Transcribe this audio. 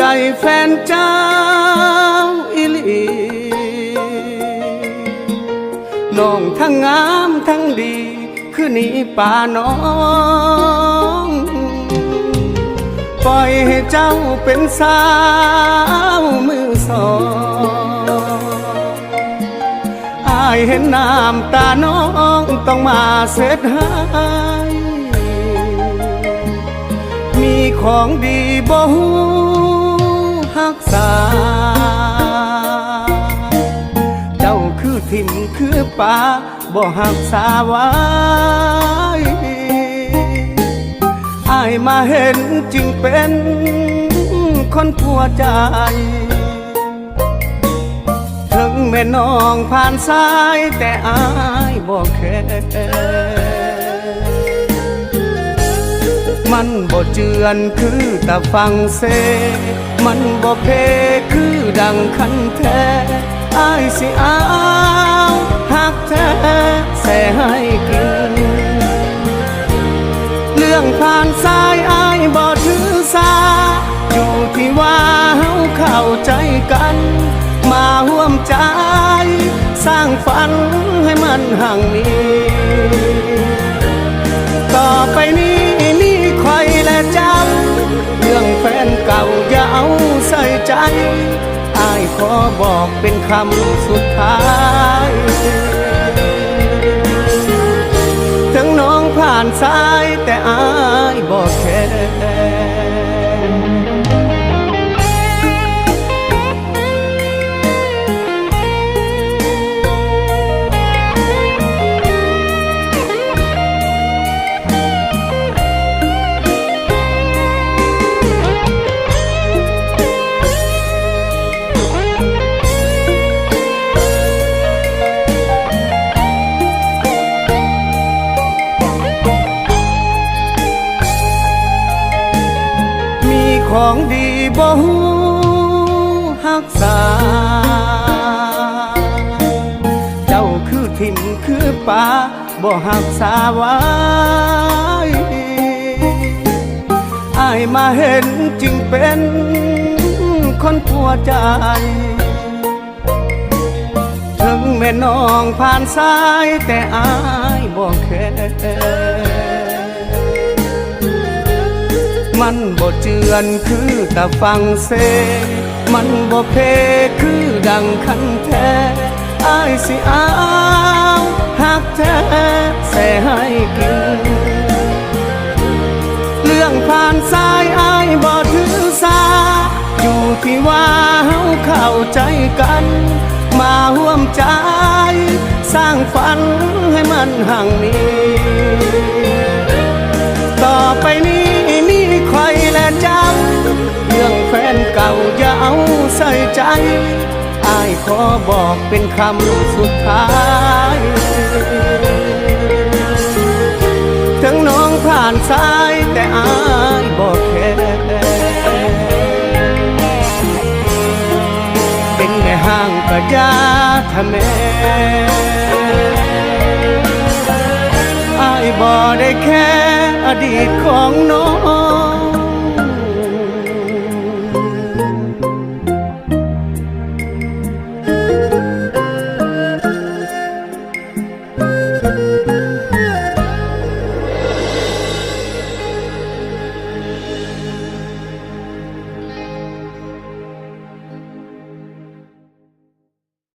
ใจแฟนเจ้าอิลีน้องทั้งงามทั้งดีคือนี่ป่าน้องปล่อยให้เจ้าเป็นสาวมือสองอายเห็นน้ำตาน้องต้องมาเสียดายมีของดีบ่ฮู้รักษาเจ้าคือถิ่นคือป่าบ่รักษาไว้อายมาเห็นจึงเป็นคนผัวใจถึงแม่น้องผ่านสายแต่อายบ่แค่มันบ่เจือนคือตะฟังเซมันบ่เพคือดังคันแท้อายสิเอาหักแท้แส่ให้กินเรื่องผ่านสายอายบ่ถือสาอยู่ที่ว่าเฮาเข้าใจกันมาร่วมใจสร้างฝันให้มันห่างนี้ต่อไปนี้มีใครและเจ้าเรื่องแฟนเก่าอย่าเอาใส่ใจอายขอบอกเป็นคำสุดท้ายถึงน้องผ่านสายแต่อายบอกแค่ของดีบ่ฮู้รักษาเจ้าคือถิ่นคือป่าบ่รักษาไว้อายมาเห็นจึงเป็นคนผัวใจถึงแม่น้องผ่านสายแต่อายบ่แค่มันบ่เจือนคือตะฟังเซมันบ่เพคือดังคันแท้อายสิเอาหักแท้แส่ให้กินเรื่องผ่านสายอายบ่ถือสาอยู่ที่ว่าเฮาเข้าใจกันมาร่วมใจสร้างฝันให้มันห่างนี้ต่อไปนี้มีใครและเจ้าเรื่องแฟนเก่าอย่าเอาใส่ใจอายขอบอกเป็นคำสุดท้ายถึงน้องผ่านสายแต่อายบอกแค่เป็นแม่ห้างกะยาทะแม่อายบ่ได้แค่อดีตของน้อง